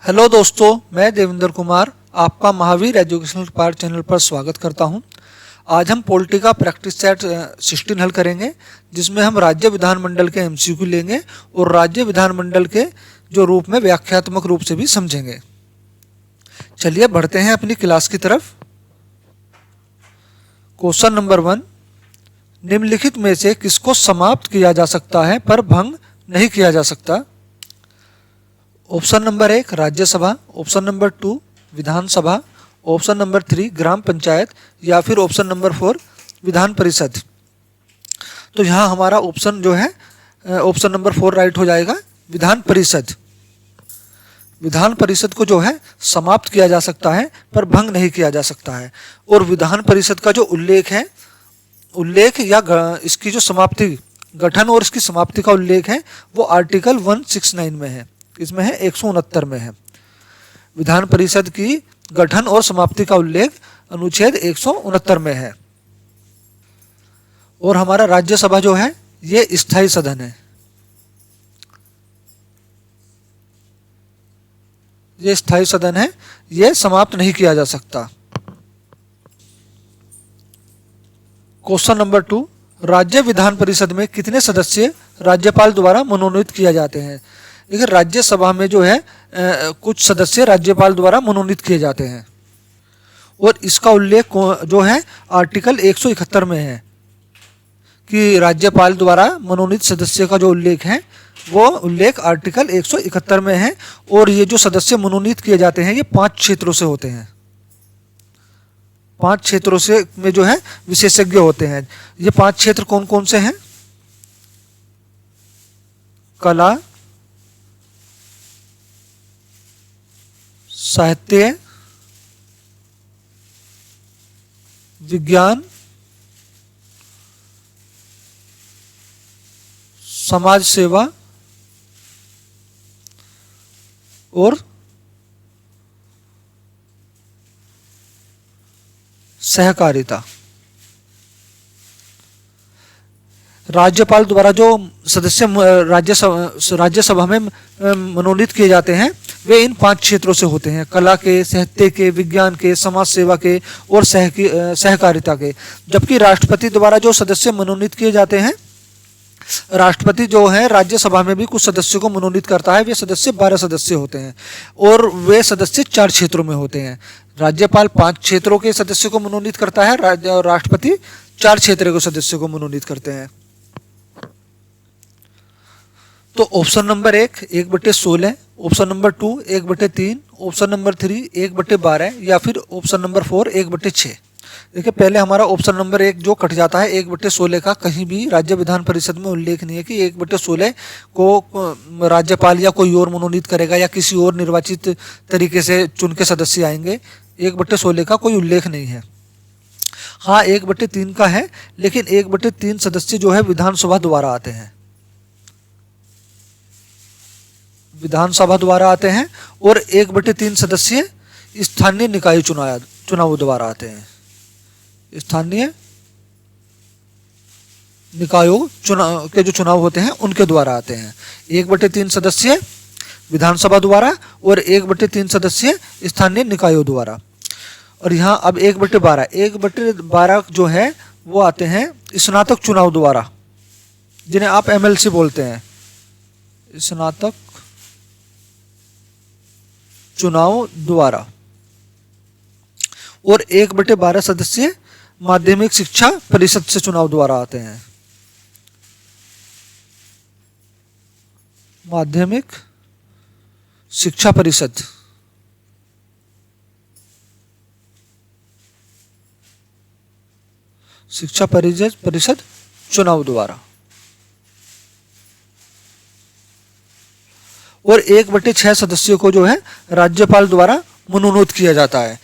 Hello दोस्तों, मैं देवेंद्र कुमार आपका महावीर एजुकेशनल पार्ट चैनल पर स्वागत करता हूं। आज हम पॉलिटी का प्रैक्टिस सेट 16 हल करेंगे, जिसमें हम राज्य विधानमंडल के एमसीक्यू लेंगे और राज्य विधानमंडल के जो रूप में व्याख्यात्मक रूप से भी समझेंगे। चलिए बढ़ते हैं अपनी क्लास की तरफ। क्वेश्चन नंबर 1, निम्नलिखित में से किसको समाप्त किया जा सकता है पर भंग नहीं किया जा सकता? Option number 1 Rajya Sabha, option number 2 विधानसभा, ऑप्शन नंबर 3 ग्राम पंचायत या फिर ऑप्शन नंबर 4 विधान परिषद। तो यहाँ हमारा ऑप्शन जो है ऑप्शन नंबर 4 राइट हो जाएगा, विधान परिषद। विधान परिषद को जो है समाप्त किया जा सकता है पर भंग नहीं किया जा सकता है। और विधान परिषद का जो उल्लेख या इसकी जो समाप्ति, गठन और इसकी समाप्ति का उल्लेख है वो आर्टिकल 169 में है, इसमें है 169 में है। विधान परिषद की गठन और समाप्ति का उल्लेख अनुच्छेद 169 में है। और हमारा राज्यसभा जो है ये स्थायी सदन है, ये स्थायी सदन है, ये समाप्त नहीं किया जा सकता। क्वेश्चन नंबर 2, राज्य विधान परिषद में कितने सदस्य राज्यपाल द्वारा मनोनीत किए जाते हैं? देखिए, राज्यसभा में जो है कुछ सदस्य राज्यपाल द्वारा मनोनीत किए जाते हैं और इसका उल्लेख जो है आर्टिकल 171 में है कि राज्यपाल द्वारा मनोनीत सदस्य का जो उल्लेख है वो उल्लेख आर्टिकल 171 में है। और ये जो सदस्य मनोनीत किए जाते हैं ये 5 क्षेत्रों से होते हैं, 5 क्षेत्रों से में जो है विशेषज्ञ होते हैं। ये 5 क्षेत्र कौन कौन से हैं? कला, साहित्य, विज्ञान, समाज सेवा और सहकारिता। राज्यपाल द्वारा जो सदस्य राज्यसभा में मनोनीत किए जाते हैं वे इन 5 क्षेत्रों से होते हैं, कला के, साहित्य के, विज्ञान के, समाज सेवा के और सहकारिता के। जबकि राष्ट्रपति द्वारा जो सदस्य मनोनीत किए जाते हैं, राष्ट्रपति जो है राज्यसभा में भी कुछ सदस्यों को मनोनीत करता है, वे सदस्य 12 सदस्य होते हैं और वे सदस्य 4 क्षेत्रों में होते हैं। राज्यपाल 5 क्षेत्रों के सदस्यों को मनोनीत करता है और राष्ट्रपति 4 क्षेत्रों के सदस्यों को मनोनीत करते हैं। तो option number 1 1/16, option number 2 1/3, option number 3 1/12 या फिर ऑप्शन नंबर 4 1/6। देखिए, पहले हमारा ऑप्शन नंबर 1 जो कट जाता है 1/16 का, कहीं भी राज्य विधान परिषद में उल्लेख नहीं है कि 1/16 को राज्यपाल या कोई और मनोनीत करेगा या किसी और निर्वाचित तरीके से चुन के सदस्य आएंगे। 1/16 का कोई उल्लेख नहीं है। हाँ, 1/3 का है, लेकिन 1/3 सदस्य जो है विधानसभा द्वारा आते हैं, विधानसभा द्वारा आते हैं और 1/3 सदस्य स्थानीय निकाय चुनाव द्वारा आते हैं, स्थानीय निकायों के जो चुनाव होते हैं उनके द्वारा आते हैं। 1/3 सदस्य विधानसभा द्वारा और 1/3 सदस्य स्थानीय निकायों द्वारा। और यहाँ अब 1/12 जो है वो आते हैं स्नातक चुनाव द्वारा, जिन्हें आप MLC बोलते हैं, स्नातक चुनाव द्वारा। और 1/12 सदस्य माध्यमिक शिक्षा परिषद से चुनाव द्वारा आते हैं, माध्यमिक शिक्षा परिषद। शिक्षा परिषद चुनाव द्वारा। और 1/6 सदस्यों को जो है राज्यपाल द्वारा मनोनीत किया जाता है।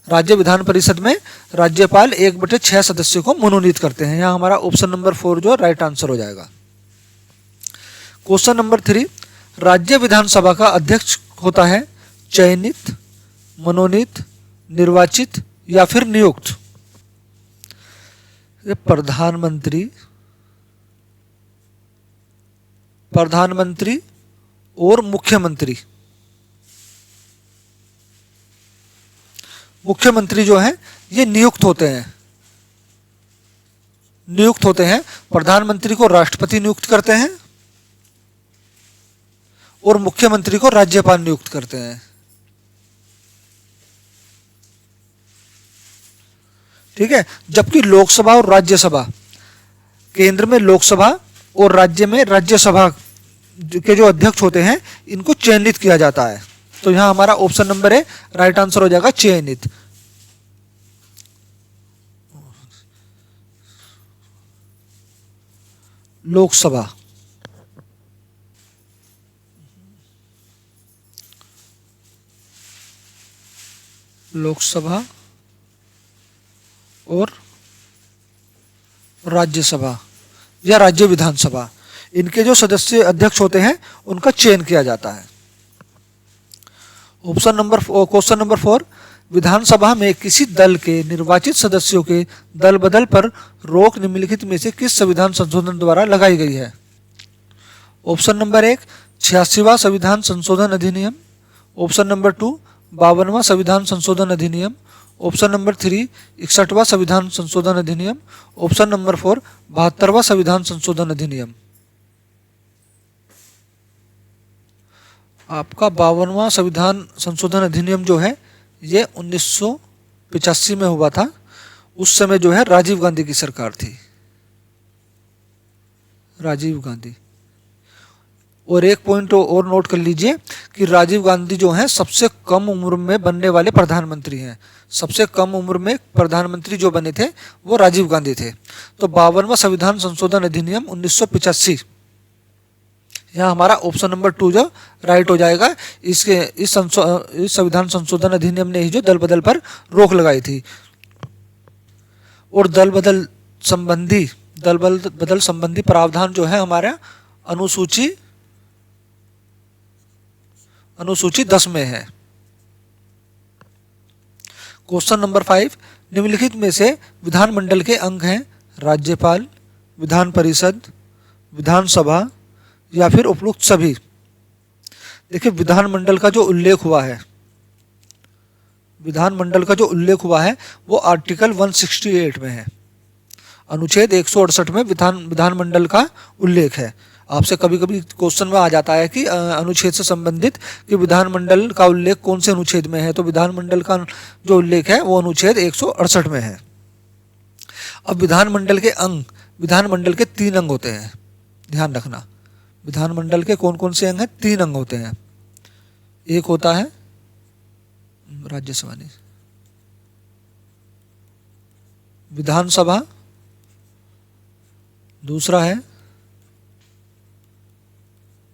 राज्य विधान परिषद में राज्यपाल 1/6 सदस्यों को मनोनीत करते हैं। यहाँ हमारा ऑप्शन नंबर 4 जो राइट आंसर हो जाएगा। क्वेश्चन नंबर 3, राज्य विधानसभा का अध्यक्ष होता है चयनित, मनोनीत, निर्वाचित या फिर नियुक्त? प्रधानमंत्री, प्रधानमंत्री और मुख्यमंत्री, मुख्यमंत्री जो हैं ये नियुक्त होते हैं। प्रधानमंत्री को राष्ट्रपति नियुक्त करते हैं और मुख्यमंत्री को राज्यपाल नियुक्त करते हैं। ठीक है। जबकि लोकसभा और राज्यसभा, केंद्र में लोकसभा और राज्य में राज्यसभा के जो अध्यक्ष होते हैं इनको चयनित किया जाता है। तो यहां हमारा option number A right answer हो जाएगा, चयनित। लोकसभा, लोकसभा और राज्यसभा या राज्य विधानसभा, इनके जो सदस्य अध्यक्ष होते हैं उनका चयन किया जाता है। क्वेश्चन नंबर 4, विधानसभा में किसी दल के निर्वाचित सदस्यों के दल बदल पर रोक निम्नलिखित में से किस संविधान संशोधन द्वारा लगाई गई है? ऑप्शन नंबर 1 86वां संविधान संशोधन अधिनियम, ऑप्शन नंबर 2 52वां संविधान संशोधन अधिनियम, ऑप्शन नंबर 3 61वां संविधान संशोधन अधिनियम, ऑप्शन नंबर 4 72वां संविधान संशोधन अधिनियम। आपका 52वां संविधान संशोधन अधिनियम जो है ये 1985 में हुआ था। उस समय जो है राजीव गांधी की सरकार थी, राजीव गांधी। और एक पॉइंट और नोट कर लीजिए कि राजीव गांधी जो हैं सबसे कम उम्र में बनने वाले प्रधानमंत्री हैं। सबसे कम उम्र में प्रधानमंत्री जो बने थे वो राजीव गांधी थे। तो 52वां संविधान संशोधन अधिनियम 1985, यहाँ हमारा ऑप्शन नंबर 2 जो राइट हो जाएगा। इस संविधान संशोधन अधिनियम ने ही जो दल बदल पर रोक लगाई थी। और दल बदल संबंधी प्रावधान जो है हमारा अनुसूची 10 में है। क्वेश्चन नंबर 5, निम्नलिखित में से विधानमंडल के अंग हैं राज्यपाल, विधान परिषद, विधानसभा या फिर उपरोक्त सभी। देखिए विधानमंडल का जो उल्लेख हुआ है वो आर्टिकल 168 में है। अनुच्छेद 168 में विधानमंडल का उल्लेख है। आपसे कभी कभी क्वेश्चन में आ जाता है कि अनुच्छेद से संबंधित कि विधानमंडल का उल्लेख कौन से अनुच्छेद में है, तो विधानमंडल का जो उल्लेख है वो अनुच्छेद 168 में है। अब विधानमंडल के 3 अंग होते हैं, ध्यान रखना। विधानमंडल के कौन कौन से अंग हैं? 3 अंग होते हैं। एक होता है राज्यसभा नहीं, विधानसभा, दूसरा है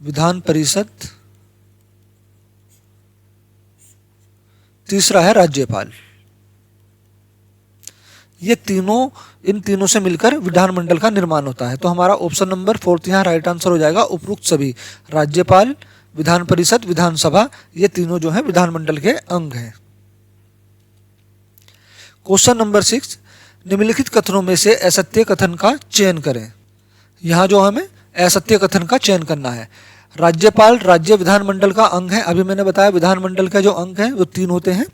विधान परिषद, तीसरा है राज्यपाल। इन तीनों से मिलकर विधानमंडल का निर्माण होता है। तो हमारा ऑप्शन नंबर 4 यहाँ राइट आंसर हो जाएगा, उपरोक्त सभी। राज्यपाल, विधान परिषद, विधानसभा, ये तीनों जो है विधानमंडल के अंग हैं। क्वेश्चन नंबर 6, निम्नलिखित कथनों में से असत्य कथन का चयन करें। यहाँ जो हमें असत्य कथन का चयन करना है। राज्यपाल राज्य विधानमंडल का अंग है। अभी मैंने बताया विधानमंडल का जो अंग है वो 3 होते हैं,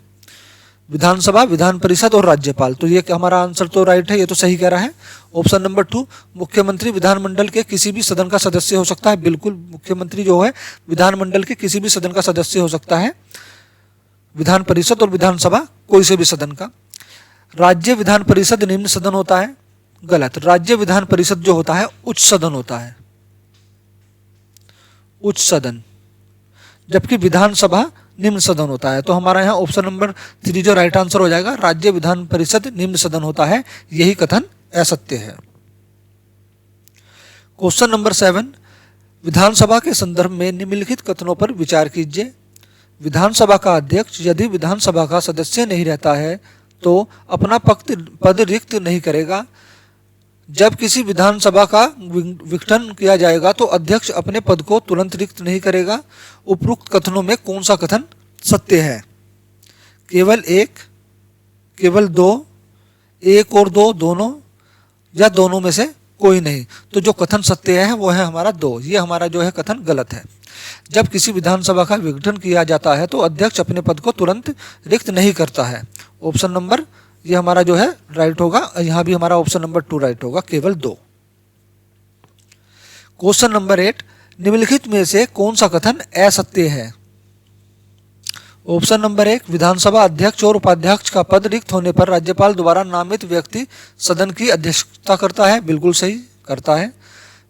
विधानसभा, विधान परिषद और राज्यपाल। तो ये हमारा आंसर तो राइट है, ये तो सही कह रहा है। ऑप्शन नंबर 2, मुख्यमंत्री विधानमंडल के किसी भी सदन का सदस्य हो सकता है। बिल्कुल, मुख्यमंत्री जो है विधानमंडल के किसी भी सदन का सदस्य हो सकता है। विधान परिषद और विधानसभा कोई से भी सदन का। राज्य विधान परिषद निम्न सदन होता है, गलत। राज्य विधान परिषद जो होता है उच्च सदन होता है, उच्च सदन, जबकि विधानसभा निम्न सदन होता है। तो हमारा यहाँ ऑप्शन नंबर 3 जो राइट आंसर हो जाएगा, राज्य विधान परिषद निम्न सदन होता है, यही कथन असत्य है। क्वेश्चन नंबर 7, विधानसभा के संदर्भ में निम्नलिखित कथनों पर विचार कीजिए। विधानसभा का अध्यक्ष यदि विधानसभा का सदस्य नहीं रहता है तो अपना पद रिक्त नहीं करेगा। जब किसी विधानसभा का विघटन किया जाएगा तो अध्यक्ष अपने पद को तुरंत रिक्त नहीं करेगा। उपरोक्त कथनों में कौन सा कथन सत्य है? केवल 1, केवल 2, 1 और 2 दोनों, या दोनों में से कोई नहीं। तो जो कथन सत्य है वो है हमारा 2। ये हमारा जो है कथन गलत है। जब किसी विधानसभा का विघटन किया जाता है तो अध्यक्ष अपने पद को तुरंत रिक्त नहीं करता है। ऑप्शन नंबर ये हमारा जो है राइट होगा, यहाँ भी हमारा ऑप्शन नंबर 2 राइट होगा, केवल 2। क्वेश्चन नंबर 8, निम्नलिखित में से कौन सा कथन असत्य है? ऑप्शन नंबर 1, विधानसभा अध्यक्ष और उपाध्यक्ष का पद रिक्त होने पर राज्यपाल द्वारा नामित व्यक्ति सदन की अध्यक्षता करता है। बिल्कुल सही, करता है।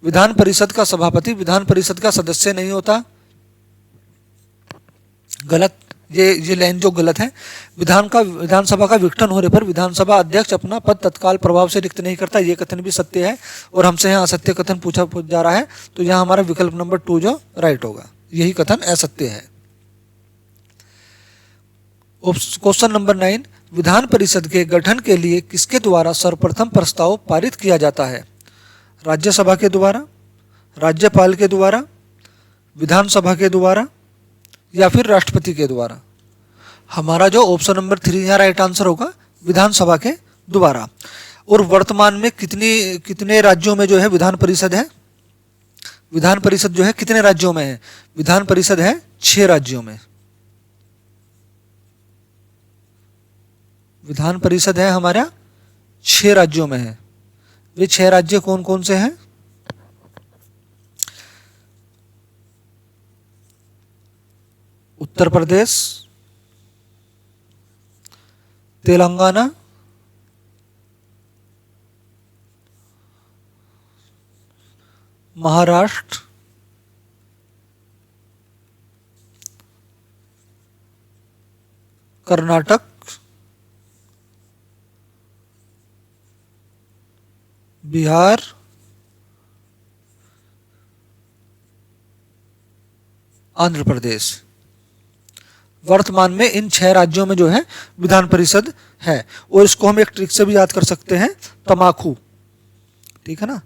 विधान परिषद का सभापति विधान परिषद का सदस्य नहीं होता। गलत, ये लाइन जो गलत है। विधानसभा का विघटन होने पर विधानसभा अध्यक्ष अपना पद तत्काल प्रभाव से रिक्त नहीं करता, ये कथन भी सत्य है। और हमसे यहाँ असत्य कथन पूछा जा रहा है, तो यहाँ हमारा विकल्प नंबर 2 जो राइट होगा, यही कथन असत्य है। क्वेश्चन नंबर 9, विधान परिषद के गठन के लिए किसके द्वारा सर्वप्रथम प्रस्ताव पारित किया जाता है? राज्यसभा के द्वारा, राज्यपाल के द्वारा, विधानसभा के द्वारा या फिर राष्ट्रपति के द्वारा? हमारा जो ऑप्शन नंबर 3 यहाँ राइट आंसर होगा, विधानसभा के द्वारा। और वर्तमान में कितने राज्यों में जो है विधान परिषद है? विधान परिषद जो है कितने राज्यों में है? विधान परिषद है 6 राज्यों में। विधान परिषद है हमारा 6 राज्यों में है। वे 6 राज्य कौन कौन से हैं? उत्तर प्रदेश, तेलंगाना, महाराष्ट्र, कर्नाटक, बिहार, आंध्र प्रदेश। वर्तमान में इन 6 राज्यों में जो है विधान परिषद है। और इसको हम एक ट्रिक से भी याद कर सकते हैं, तमाकू, ठीक है ना।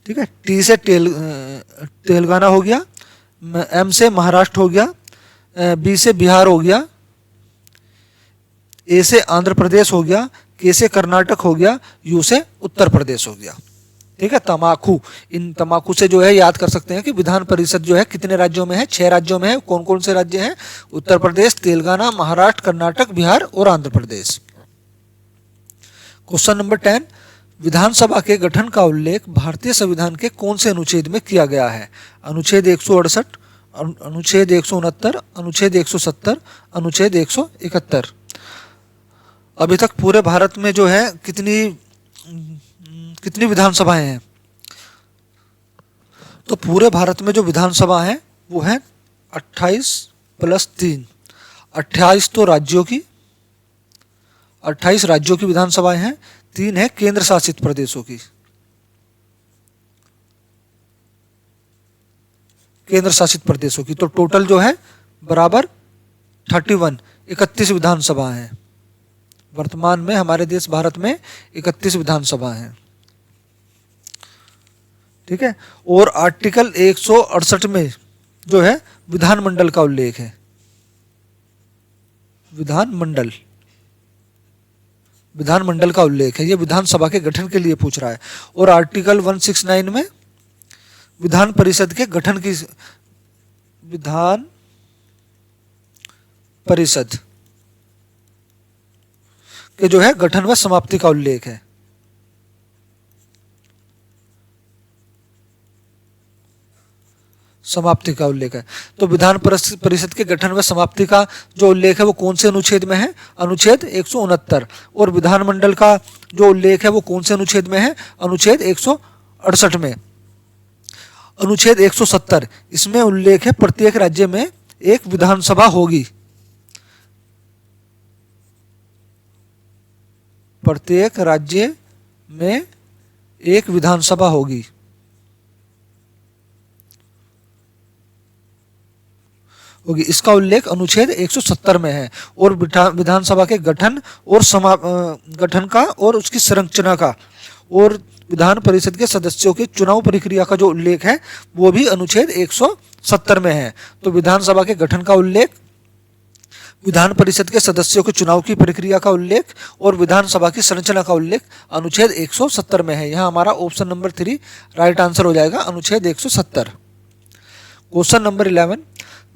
ठीक है, टी से तेलंगाना हो गया, एम से महाराष्ट्र हो गया, बी से बिहार हो गया, ए से आंध्र प्रदेश हो गया, के से कर्नाटक हो गया, यू से उत्तर प्रदेश हो गया। ठीक है, तमाकू, इन तमाकू से जो है याद कर सकते हैं कि विधान परिषद जो है कितने राज्यों में है? 6 राज्यों में है। कौन कौन से राज्य हैं? उत्तर प्रदेश, तेलंगाना, महाराष्ट्र, कर्नाटक, बिहार और आंध्र प्रदेश। क्वेश्चन नंबर 10, विधानसभा के गठन का उल्लेख भारतीय संविधान के कौन से अनुच्छेद में किया गया है? अनुच्छेद 168, अनुच्छेद 169, अनुच्छेद 170, अनुच्छेद 171। अभी तक पूरे भारत में जो है कितनी विधानसभाएं हैं? तो पूरे भारत में जो विधानसभा है वो है 28 + 3, 28 तो राज्यों की, 28 राज्यों की विधानसभाएं हैं, 3 है केंद्र शासित प्रदेशों की। केंद्र शासित प्रदेशों की तो टोटल जो है बराबर 31 विधानसभा हैं। वर्तमान में हमारे देश भारत में 31 विधानसभा हैं। ठीक है, और आर्टिकल 168 में जो है विधानमंडल का उल्लेख है। विधानमंडल का उल्लेख है, ये विधानसभा के गठन के लिए पूछ रहा है। और आर्टिकल 169 में विधान परिषद के गठन की, विधान परिषद के जो है गठन व समाप्ति का उल्लेख है। समाप्ति का उल्लेख है। तो विधान परिषद के गठन व समाप्ति का जो उल्लेख है वो कौन से अनुच्छेद में है? अनुच्छेद 169। और विधानमंडल का जो उल्लेख है वो कौन से अनुच्छेद में है? अनुच्छेद 168 में। अनुच्छेद 170, इसमें उल्लेख है प्रत्येक राज्य में एक विधानसभा होगी। प्रत्येक राज्य में एक विधानसभा होगी। इसका उल्लेख अनुच्छेद 170 में है। और विधानसभा के गठन और गठन का और उसकी संरचना का और विधान परिषद के सदस्यों के चुनाव प्रक्रिया का जो उल्लेख है वो भी अनुच्छेद 170 में है। तो विधानसभा के गठन का उल्लेख, विधान परिषद के सदस्यों के चुनाव की प्रक्रिया का उल्लेख और विधानसभा की संरचना का उल्लेख अनुच्छेद 170 में है। यहाँ हमारा ऑप्शन नंबर 3 राइट आंसर हो जाएगा, अनुच्छेद 170। क्वेश्चन नंबर 11,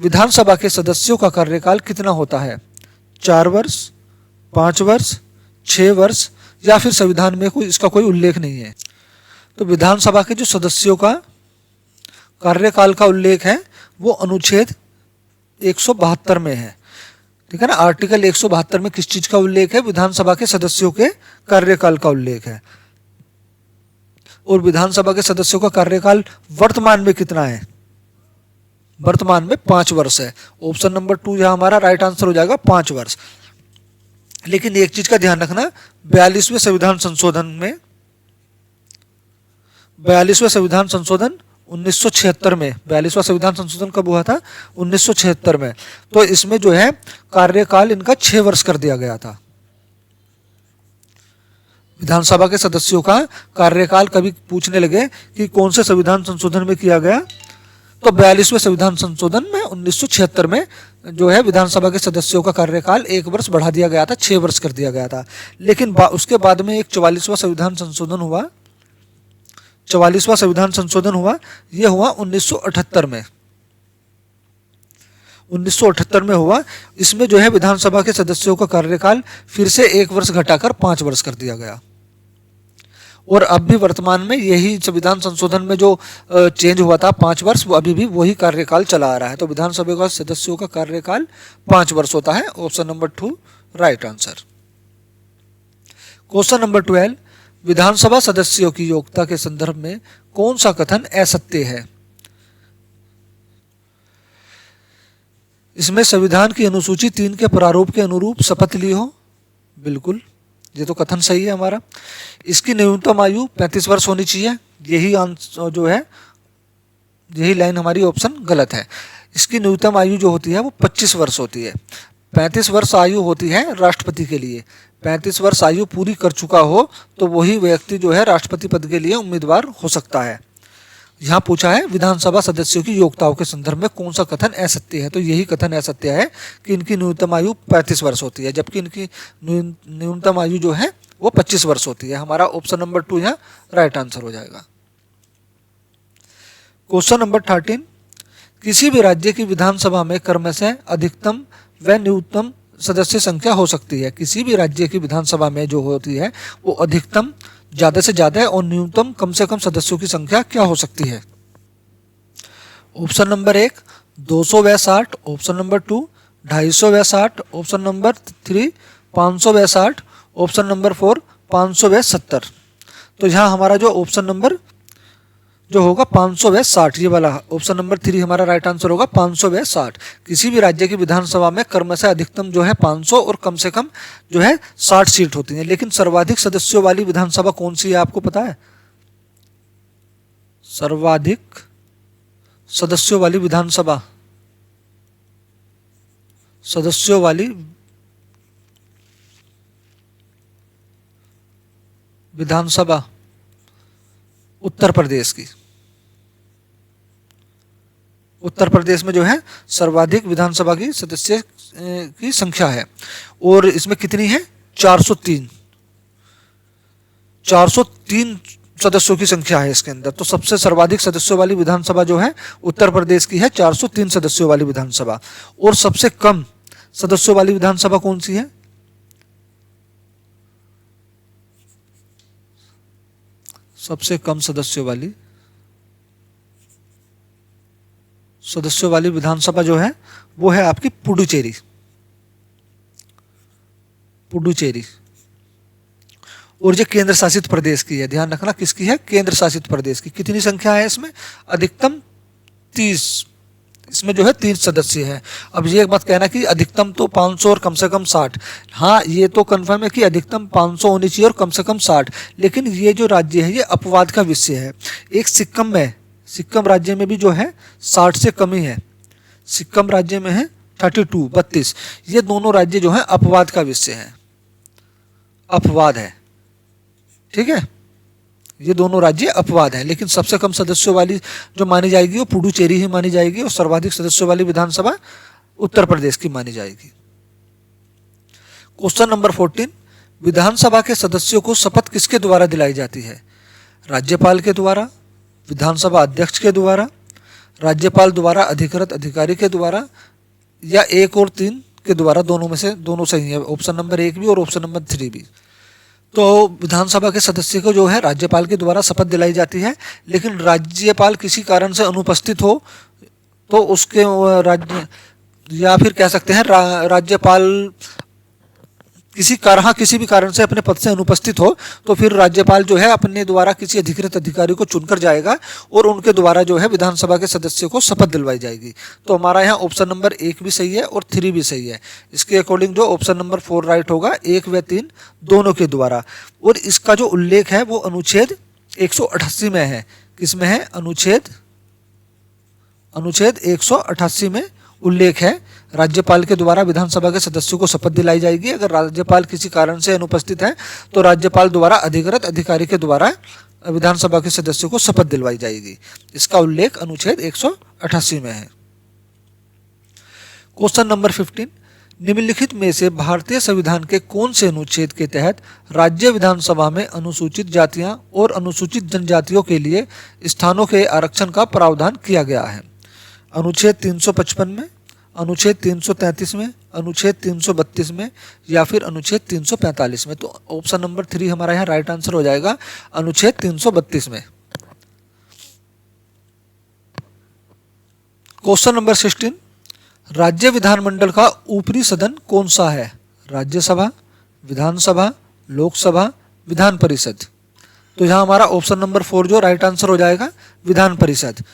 विधानसभा के सदस्यों का कार्यकाल कितना होता है? 4 वर्ष, 5 वर्ष, 6 वर्ष या फिर संविधान में इसका कोई उल्लेख नहीं है। तो विधानसभा के जो सदस्यों का कार्यकाल का उल्लेख है वो अनुच्छेद 172 में है। ठीक है ना, आर्टिकल 172 में किस चीज का उल्लेख है? विधानसभा के सदस्यों के कार्यकाल का उल्लेख है। और विधानसभा के सदस्यों का कार्यकाल वर्तमान में कितना है? वर्तमान में 5 वर्ष है। ऑप्शन नंबर 2 यहां हमारा राइट आंसर हो जाएगा, 5 वर्ष। लेकिन एक चीज का ध्यान रखना, 42वें संविधान संशोधन में, 42वें संविधान संशोधन 1976 में, 42वां संविधान संशोधन कब हुआ था? 1976 में। तो इसमें जो है कार्यकाल इनका 6 वर्ष कर दिया गया था। विधानसभा के सदस्यों का कार्यकाल कभी पूछने लगे कि कौन से संविधान संशोधन में किया गया, तो 42वें संविधान संशोधन में 1976 में जो है विधानसभा के सदस्यों का कार्यकाल 1 वर्ष बढ़ा दिया गया था, 6 वर्ष कर दिया गया था। लेकिन उसके बाद में एक 44वां संविधान संशोधन हुआ, 44वां संविधान संशोधन हुआ, यह हुआ 1978 में, 1978 में हुआ। इसमें जो है विधानसभा के सदस्यों का कार्यकाल फिर से 1 वर्ष घटाकर 5 वर्ष कर दिया गया। और अब भी वर्तमान में यही संविधान संशोधन में जो चेंज हुआ था 5 वर्ष, वो अभी भी वही कार्यकाल चला आ रहा है। तो विधानसभा का सदस्यों का कार्यकाल 5 वर्ष होता है। Option number 2 right answer. Question number 12, विधानसभा सदस्यों की योग्यता के संदर्भ में कौन सा कथन असत्य है? इसमें संविधान की अनुसूची 3 के प्रारूप के अनुरूप शपथ ली हो, बिल्कुल, ये तो कथन सही है हमारा। इसकी न्यूनतम आयु 35 वर्ष होनी चाहिए, यही आंसर जो है, यही लाइन हमारी ऑप्शन गलत है। इसकी न्यूनतम आयु जो होती है वो 25 वर्ष होती है। 35 वर्ष आयु होती है राष्ट्रपति के लिए। 35 वर्ष आयु पूरी कर चुका हो तो वही व्यक्ति जो है राष्ट्रपति पद के लिए उम्मीदवार हो सकता है। यहाँ पूछा है विधानसभा सदस्यों की योग्यताओं के संदर्भ में कौन सा कथन असत्य है, तो यही कथन असत्य है कि इनकी न्यूनतम आयु 35 वर्ष होती है, जबकि इनकी न्यूनतम आयु जो है वो 25 वर्ष होती है। हमारा ऑप्शन नंबर 2 यहाँ राइट आंसर हो जाएगा। क्वेश्चन नंबर 13, किसी भी राज्य की विधानसभा में क्रमशः अधिकतम व न्यूनतम सदस्य संख्या हो सकती है। किसी भी राज्य की विधानसभा में जो होती है वो अधिकतम ज्यादा से ज्यादा है और न्यूनतम कम से कम सदस्यों की संख्या क्या हो सकती है? ऑप्शन नंबर 1 200 व 60, ऑप्शन नंबर 2 250 व 60, ऑप्शन नंबर 3 500 व 60, ऑप्शन नंबर 4 500 व 70। तो यहाँ हमारा जो ऑप्शन नंबर जो होगा 500 व 60, ये वाला ऑप्शन नंबर 3 हमारा राइट आंसर होगा 500 व 60। किसी भी राज्य की विधानसभा में क्रमशः अधिकतम जो है 500 और कम से कम जो है 60 सीट होती हैं। लेकिन सर्वाधिक सदस्यों वाली विधानसभा कौन सी है आपको पता है? सर्वाधिक सदस्यों वाली विधानसभा, सदस्यों वाली विधानसभा उत्तर प्रदेश की। उत्तर प्रदेश में जो है सर्वाधिक विधानसभा की सदस्य की संख्या है और इसमें कितनी है? 403 सदस्यों की संख्या है इसके अंदर। तो सबसे सर्वाधिक सदस्यों वाली विधानसभा जो है उत्तर प्रदेश की है, 403 सदस्यों वाली विधानसभा। और सबसे कम सदस्यों वाली विधानसभा कौन सी है? सबसे कम सदस्यों वाली विधानसभा जो है वो है आपकी पुडुचेरी। और ये केंद्र शासित प्रदेश की है, ध्यान रखना किसकी है? केंद्र शासित प्रदेश की। कितनी संख्या है इसमें? अधिकतम 30, इसमें जो है 30 सदस्य हैं। अब ये मत कहना कि अधिकतम तो 500 और कम से कम 60। हाँ, ये तो कंफर्म है कि अधिकतम 500 होनी चाहिए और कम से कम 60। लेकिन ये जो राज्य है ये अपवाद का विषय है। एक सिक्किम राज्य में भी जो है 60 से कम ही है। सिक्किम राज्य में है 32। ये दोनों राज्य जो है अपवाद का विषय है, अपवाद है। ठीक है, ये दोनों राज्य अपवाद हैं। लेकिन सबसे कम सदस्यों वाली जो मानी जाएगी वो पुडुचेरी ही मानी जाएगी और सर्वाधिक सदस्यों वाली विधानसभा उत्तर प्रदेश की मानी जाएगी। क्वेश्चन नंबर 14, विधानसभा के सदस्यों को शपथ किसके द्वारा दिलाई जाती है? राज्यपाल के द्वारा, विधानसभा अध्यक्ष के द्वारा, राज्यपाल द्वारा, अधिकृत अधिकारी के द्वारा, या 1 और 3 के द्वारा, दोनों में से दोनों सही है, ऑप्शन नंबर 1 भी और ऑप्शन नंबर 3 भी। तो विधानसभा के सदस्य को जो है राज्यपाल के द्वारा शपथ दिलाई जाती है, लेकिन राज्यपाल किसी कारण से अनुपस्थित हो तो उसके राज्य, या फिर कह सकते हैं राज्यपाल किसी भी कारण से अपने पद से अनुपस्थित हो तो फिर राज्यपाल जो है अपने द्वारा किसी अधिकृत अधिकारी को चुनकर जाएगा और उनके द्वारा जो है विधानसभा के सदस्यों को शपथ दिलवाई जाएगी। तो हमारा यहाँ ऑप्शन नंबर 1 भी सही है और 3 भी सही है। इसके अकॉर्डिंग जो ऑप्शन नंबर 4 राइट होगा, 1 व 3 दोनों के द्वारा। और इसका जो उल्लेख है वो अनुच्छेद 188 में है। किसमें है? अनुच्छेद 188 में उल्लेख है, राज्यपाल के द्वारा विधानसभा के सदस्यों को शपथ दिलाई जाएगी। अगर राज्यपाल किसी कारण से अनुपस्थित है तो राज्यपाल द्वारा अधिकृत अधिकारी के द्वारा विधानसभा के सदस्यों को शपथ दिलवाई जाएगी। इसका उल्लेख अनुच्छेद 188 में है। क्वेश्चन नंबर 15, निम्नलिखित में से भारतीय संविधान के कौन से अनुच्छेद के तहत राज्य विधानसभा में अनुसूचित जातियां और अनुसूचित जनजातियों के लिए स्थानों के आरक्षण का प्रावधान किया गया है? अनुच्छेद 355 में, अनुच्छेद 333 में, अनुच्छेद 332 में, या फिर अनुच्छेद 345 में। तो ऑप्शन नंबर 3 हमारा यहाँ राइट आंसर हो जाएगा, अनुच्छेद 332 में। क्वेश्चन नंबर 16, राज्य विधानमंडल का ऊपरी सदन कौन सा है? राज्यसभा, विधानसभा, लोकसभा, विधान परिषद। तो यहाँ हमारा ऑप्शन नंबर 4 जो राइट आंसर हो जाएगा, विधान परिषद।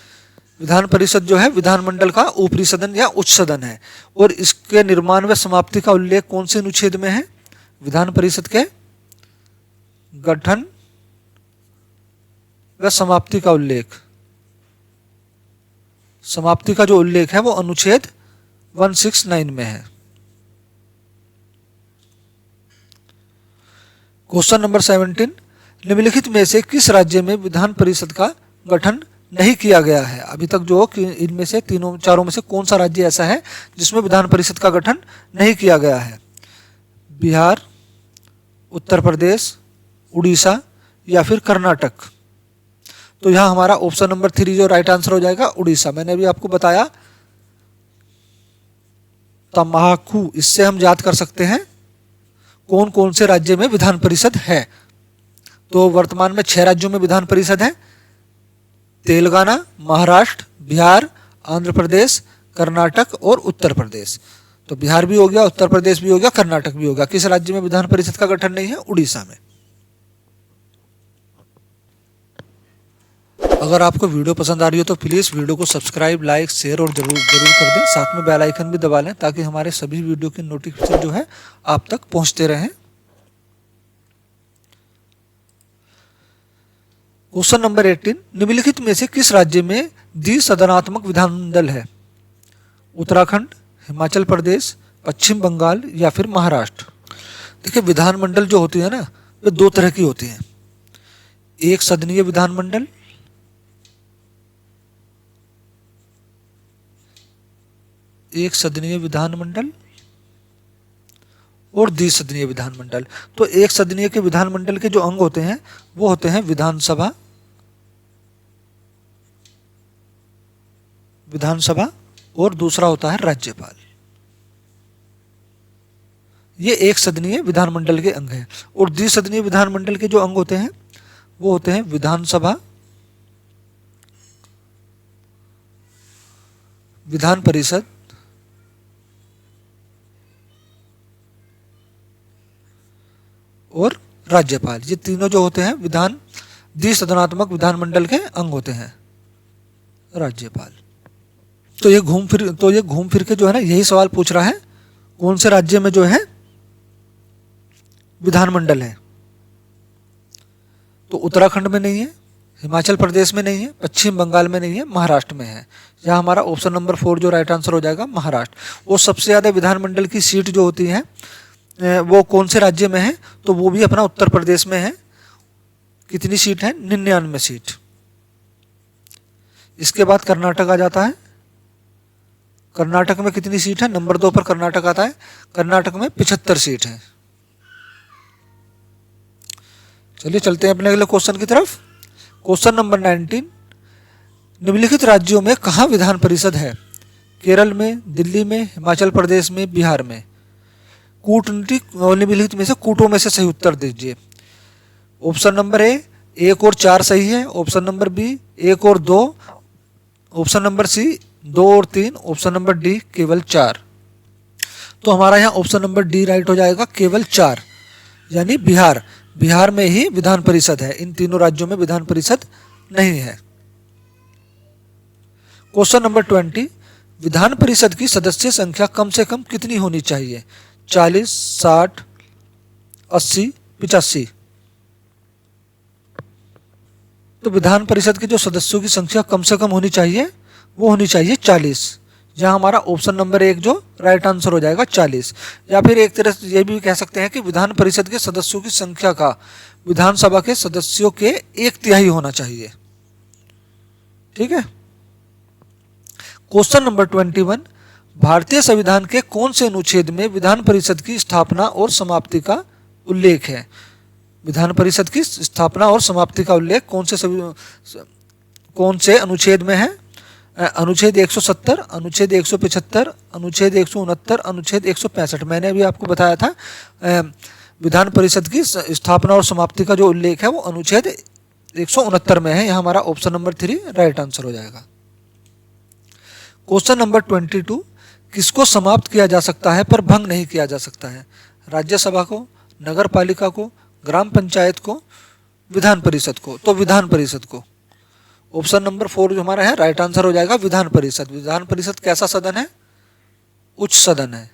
विधान परिषद जो है विधानमंडल का ऊपरी सदन या उच्च सदन है। और इसके निर्माण व समाप्ति का उल्लेख कौन से अनुच्छेद में है? विधान परिषद के गठन व समाप्ति का उल्लेख, समाप्ति का जो उल्लेख है वो अनुच्छेद 169 में है। क्वेश्चन नंबर 17, निम्नलिखित में से किस राज्य में विधान परिषद का गठन नहीं किया गया है? अभी तक जो इनमें से चारों में से कौन सा राज्य ऐसा है जिसमें विधान परिषद का गठन नहीं किया गया है? बिहार, उत्तर प्रदेश, उड़ीसा, या फिर कर्नाटक। तो यहाँ हमारा ऑप्शन नंबर 3 जो राइट आंसर हो जाएगा, उड़ीसा। मैंने अभी आपको बताया तम्बाकू, इससे हम याद कर सकते हैं कौन कौन से राज्य में विधान परिषद है। तो वर्तमान में 6 राज्यों में विधान परिषद है, तेलंगाना, महाराष्ट्र, बिहार, आंध्र प्रदेश, कर्नाटक और उत्तर प्रदेश। तो बिहार भी हो गया, उत्तर प्रदेश भी हो गया, कर्नाटक भी हो गया। किस राज्य में विधान परिषद का गठन नहीं है? उड़ीसा में। अगर आपको वीडियो पसंद आ रही हो तो प्लीज़ वीडियो को सब्सक्राइब, लाइक, शेयर और जरूर कर दें। साथ में बेल आइकन भी दबा लें ताकि हमारे सभी वीडियो की नोटिफिकेशन जो है आप तक पहुंचते रहें। क्वेश्चन नंबर 18, निम्नलिखित में से किस राज्य में द्विसदनात्मक विधानमंडल है? उत्तराखंड, हिमाचल प्रदेश, पश्चिम बंगाल, या फिर महाराष्ट्र। देखिए विधानमंडल जो होती है ना, वे 2 तरह की होती हैं। एक सदनीय विधानमंडल, एक सदनीय विधानमंडल और द्विसदनीय विधानमंडल। तो एक सदनीय के विधानमंडल के जो अंग होते हैं वो होते हैं विधानसभा, और दूसरा होता है राज्यपाल। ये एक सदनीय विधानमंडल के अंग हैं। और द्विसदनीय विधानमंडल के जो अंग होते हैं वो होते हैं विधानसभा, विधान परिषद और राज्यपाल। ये तीनों जो होते हैं द्विसदनात्मक विधानमंडल के अंग होते हैं। राज्यपाल तो ये घूम फिर के जो है ना यही सवाल पूछ रहा है, कौन से राज्य में जो है विधानमंडल है? तो उत्तराखंड में नहीं है, हिमाचल प्रदेश में नहीं है, पश्चिम बंगाल में नहीं है, महाराष्ट्र में है। यहाँ हमारा ऑप्शन नंबर 4 जो राइट आंसर हो जाएगा, महाराष्ट्र। और सबसे ज्यादा विधानमंडल की सीट जो होती है वो कौन से राज्य में है? तो वो भी अपना उत्तर प्रदेश में है। कितनी सीट है? 99 सीट। इसके बाद कर्नाटक आ जाता है। कर्नाटक में कितनी सीट है? नंबर 2 पर कर्नाटक आता है। कर्नाटक में 75 सीट है। चलिए चलते हैं अपने अगले क्वेश्चन की तरफ। क्वेश्चन नंबर 19, निम्नलिखित राज्यों में कहाँ विधान परिषद है? केरल में, दिल्ली में, हिमाचल प्रदेश में, बिहार में। कूटनीतिक निम्नलिखित में से कूटों में से सही उत्तर दीजिए। ऑप्शन नंबर ए 1 और 4 सही है। ऑप्शन नंबर बी 1 और 2। ऑप्शन नंबर सी 2 और 3। ऑप्शन नंबर डी केवल 4। तो हमारा यहाँ ऑप्शन नंबर डी राइट हो जाएगा, केवल 4, यानी बिहार। बिहार में ही विधान परिषद है, इन तीनों राज्यों में विधान परिषद नहीं है। क्वेश्चन नंबर 20, विधान परिषद की सदस्य संख्या कम से कम कितनी होनी चाहिए? 40, 60, 80, 85। तो विधान परिषद के जो सदस्यों की संख्या कम से कम होनी चाहिए वो होनी चाहिए 40। जहां हमारा ऑप्शन नंबर 1 जो राइट आंसर हो जाएगा 40। या फिर एक तरह से ये भी कह सकते हैं कि विधान परिषद के सदस्यों की संख्या का विधानसभा के सदस्यों के 1/3 होना चाहिए। ठीक है। क्वेश्चन नंबर 21, भारतीय संविधान के कौन से अनुच्छेद में विधान परिषद की स्थापना और समाप्ति का उल्लेख है? विधान परिषद की स्थापना और समाप्ति का उल्लेख कौन से अनुच्छेद में है? अनुच्छेद 170, अनुच्छेद 175, अनुच्छेद 169, अनुच्छेद 165। मैंने अभी आपको बताया था विधान परिषद की स्थापना और समाप्ति का जो उल्लेख है वो अनुच्छेद 169 में है। यह हमारा ऑप्शन नंबर 3 राइट आंसर हो जाएगा। क्वेश्चन नंबर 22, किसको समाप्त किया जा सकता है पर भंग नहीं किया जा सकता है? राज्यसभा को, नगर पालिका को, ग्राम पंचायत को, विधान परिषद को। तो विधान परिषद को। ऑप्शन नंबर 4 जो हमारा है राइट आंसर हो जाएगा, विधान परिषद। विधान परिषद कैसा सदन है? उच्च सदन है,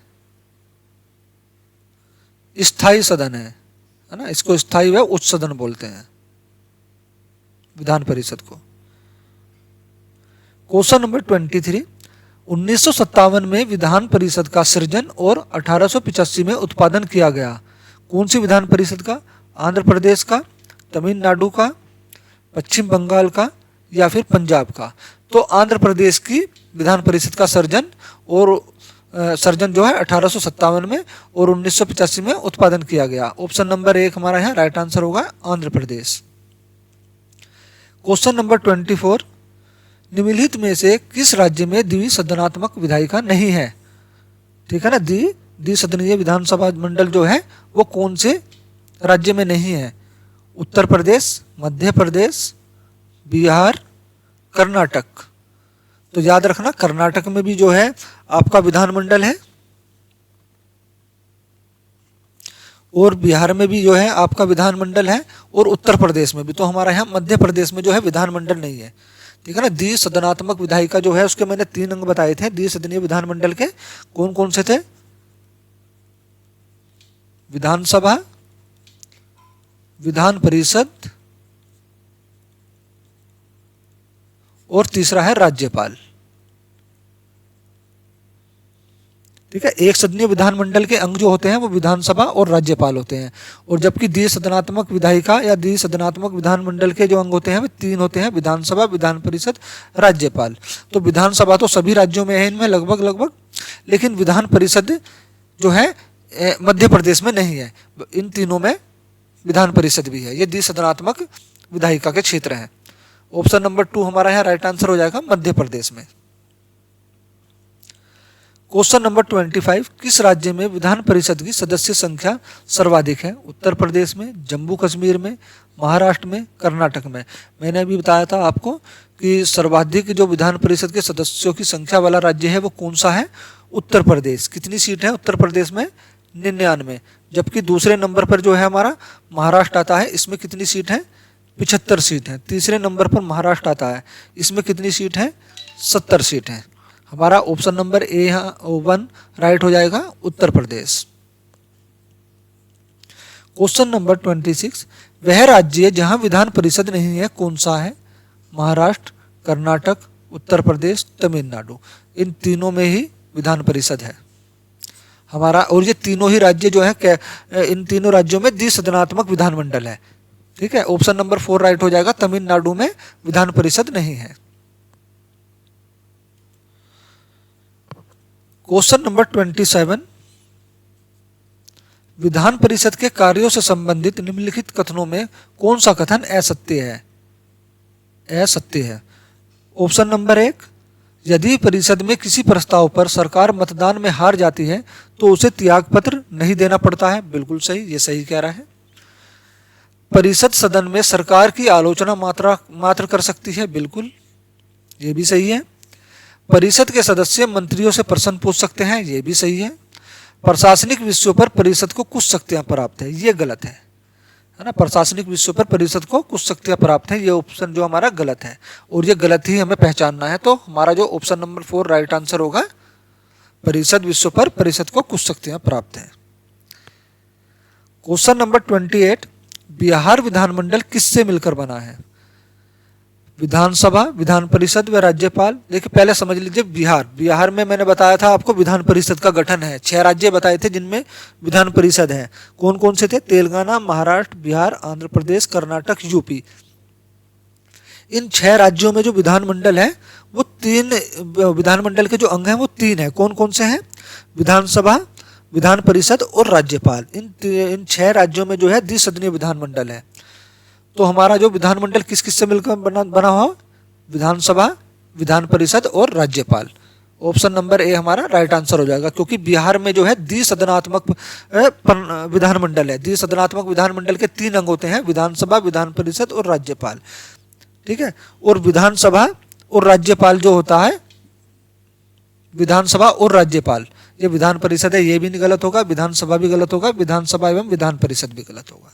स्थायी सदन है ना। इसको स्थायी व उच्च सदन बोलते हैं विधान परिषद को। क्वेश्चन नंबर 23, 1957 में विधान परिषद का सृजन और 1885 में उत्पादन किया गया। कौन सी विधान परिषद का? आंध्र प्रदेश का, तमिलनाडु का, पश्चिम बंगाल का या फिर पंजाब का? तो आंध्र प्रदेश की विधान परिषद का सर्जन जो है 1857 में और 1985 में उत्पादन किया गया। ऑप्शन नंबर 1 हमारा यहाँ राइट आंसर होगा, आंध्र प्रदेश। क्वेश्चन नंबर 24, निम्नलिखित में से किस राज्य में द्विसदनात्मक विधायिका नहीं है? ठीक है ना। द्विसदनीय विधानसभा मंडल जो है वो कौन से राज्य में नहीं है? उत्तर प्रदेश, मध्य प्रदेश, बिहार, कर्नाटक। तो याद रखना कर्नाटक में भी जो है आपका विधानमंडल है और बिहार में भी जो है आपका विधानमंडल है और उत्तर प्रदेश में भी। तो हमारा यहाँ मध्य प्रदेश में जो है विधानमंडल नहीं है। ठीक है ना। द्विसदनात्मक विधायिका जो है उसके मैंने 3 अंग बताए थे द्विसदनीय विधानमंडल के। कौन कौन से थे? विधानसभा, विधान परिषद और तीसरा है राज्यपाल। ठीक है। एक सदनीय विधानमंडल के अंग जो होते हैं वो विधानसभा और राज्यपाल होते हैं, और जबकि द्विसदनात्मक विधायिका या द्विसदनात्मक विधानमंडल के जो अंग होते हैं वे 3 होते हैं, विधानसभा, विधान परिषद, राज्यपाल। तो विधानसभा तो सभी राज्यों में है इनमें लगभग, लेकिन विधान परिषद जो है मध्य प्रदेश में नहीं है। इन तीनों में विधान परिषद भी है। ये द्विसदनात्मक विधायिका के क्षेत्र हैं। ऑप्शन नंबर 2 हमारा यहाँ राइट आंसर हो जाएगा, मध्य प्रदेश में। क्वेश्चन नंबर 25, किस राज्य में विधान परिषद की सदस्य संख्या सर्वाधिक है? उत्तर प्रदेश में, जम्मू कश्मीर में, महाराष्ट्र में, कर्नाटक में। मैंने अभी बताया था आपको कि सर्वाधिक जो विधान परिषद के सदस्यों की संख्या वाला राज्य है वो कौन सा है? उत्तर प्रदेश। कितनी सीट है उत्तर प्रदेश में? 99। जबकि दूसरे नंबर पर जो है हमारा महाराष्ट्र आता है, इसमें कितनी सीट है? 75 सीट है। तीसरे नंबर पर महाराष्ट्र आता है, इसमें कितनी सीट है? 70 सीट है। हमारा ऑप्शन नंबर ए 1 राइट हो जाएगा, उत्तर प्रदेश। क्वेश्चन नंबर 26, वह राज्य जहां विधान परिषद नहीं है कौन सा है? महाराष्ट्र, कर्नाटक, उत्तर प्रदेश, तमिलनाडु। इन तीनों में ही विधान परिषद है हमारा, और ये तीनों ही राज्य जो है इन तीनों राज्यों में द्विसदनात्मक विधानमंडल है। ठीक है। ऑप्शन नंबर 4 राइट हो जाएगा, तमिलनाडु में विधान परिषद नहीं है। क्वेश्चन नंबर 27, विधान परिषद के कार्यों से संबंधित निम्नलिखित कथनों में कौन सा कथन असत्य है? असत्य है। ऑप्शन नंबर 1, यदि परिषद में किसी प्रस्ताव पर सरकार मतदान में हार जाती है तो उसे त्यागपत्र नहीं देना पड़ता है। बिल्कुल सही, ये सही कह रहा है। परिषद सदन में सरकार की आलोचना मात्र कर सकती है। बिल्कुल, ये भी सही है। परिषद के सदस्य मंत्रियों से प्रश्न पूछ सकते हैं। ये भी सही है। प्रशासनिक विषयों पर परिषद को कुछ शक्तियां प्राप्त है। ये गलत है ना। प्रशासनिक विषयों पर परिषद को कुछ शक्तियां प्राप्त है, ये ऑप्शन जो हमारा गलत है, और ये गलत ही हमें पहचानना है। तो हमारा जो ऑप्शन नंबर 4 राइट आंसर होगा, परिषद विषयों पर परिषद को कुछ शक्तियां प्राप्त है। क्वेश्चन नंबर 28, बिहार विधानमंडल किससे मिलकर बना है? विधानसभा, विधान परिषद व राज्यपाल। देखिए पहले समझ लीजिए, बिहार में मैंने बताया था आपको विधान परिषद का गठन है। 6 राज्य बताए थे जिनमें विधान परिषद है। कौन कौन से थे? तेलंगाना, महाराष्ट्र, बिहार, आंध्र प्रदेश, कर्नाटक, यूपी। इन 6 राज्यों में जो विधानमंडल है वो 3, विधानमंडल के जो अंग हैं वो 3 है। कौन कौन से हैं? विधानसभा, विधान परिषद और राज्यपाल। इन 6 राज्यों में जो है द्विसदनीय विधानमंडल है। तो हमारा जो विधानमंडल किस किस से मिलकर बना हुआ? विधानसभा, विधान परिषद और राज्यपाल। ऑप्शन नंबर ए हमारा राइट आंसर हो जाएगा, क्योंकि बिहार में जो है द्विसदनात्मक विधानमंडल है। द्विसदनात्मक विधानमंडल के 3 अंग होते हैं, विधानसभा, विधान परिषद और राज्यपाल। ठीक है। और विधानसभा और राज्यपाल जो होता है, विधानसभा और राज्यपाल, ये विधान परिषद है, ये भी नहीं गलत होगा। विधानसभा भी गलत होगा, विधानसभा एवं विधान परिषद भी गलत होगा।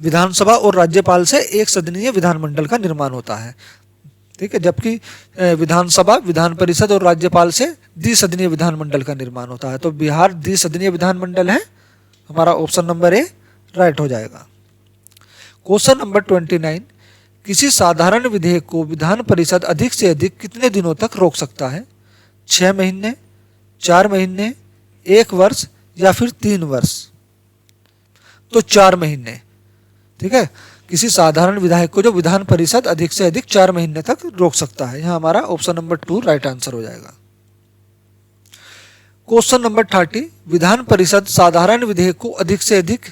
विधानसभा और राज्यपाल से एक सदनीय विधानमंडल का निर्माण होता है। ठीक है। जबकि विधानसभा, विधान परिषद और राज्यपाल से द्विसदनीय विधानमंडल का निर्माण होता है। तो बिहार द्विसदनीय विधानमंडल है, हमारा ऑप्शन नंबर ए राइट हो जाएगा। क्वेश्चन नंबर 29, किसी साधारण विधेयक को विधान परिषद अधिक से अधिक कितने दिनों तक रोक सकता है? 6 महीने, 4 महीने, 1 वर्ष या फिर 3 वर्ष? तो 4 महीने। ठीक है। किसी साधारण विधायक को जो विधान परिषद अधिक से अधिक 4 महीने तक रोक सकता है। यहां हमारा ऑप्शन नंबर 2 राइट आंसर हो जाएगा। क्वेश्चन नंबर 30, विधान परिषद साधारण विधेयक को अधिक से अधिक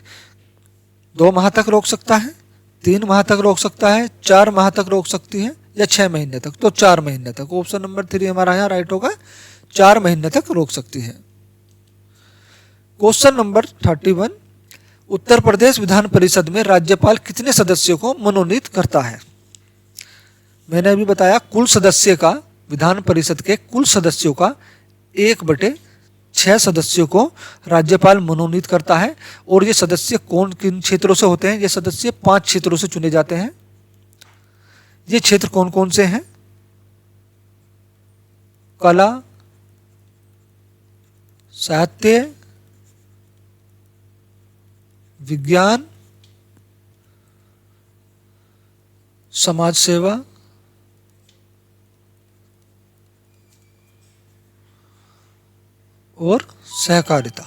2 माह तक रोक सकता है, 3 माह तक रोक सकता है, 4 माह तक रोक सकती है या 6 महीने तक? तो 4 महीने तक। ऑप्शन नंबर 3 हमारा यहाँ राइट होगा, 4 महीने तक रोक सकती है। क्वेश्चन नंबर 31, उत्तर प्रदेश विधान परिषद में राज्यपाल कितने सदस्यों को मनोनीत करता है? मैंने अभी बताया कुल सदस्य का, विधान परिषद के कुल सदस्यों का 1/6 सदस्यों को राज्यपाल मनोनीत करता है। और ये सदस्य कौन किन क्षेत्रों से होते हैं? ये सदस्य 5 क्षेत्रों से चुने जाते हैं। ये क्षेत्र कौन कौन से हैं? कला, साहित्य, विज्ञान, समाज सेवा, और सहकारिता।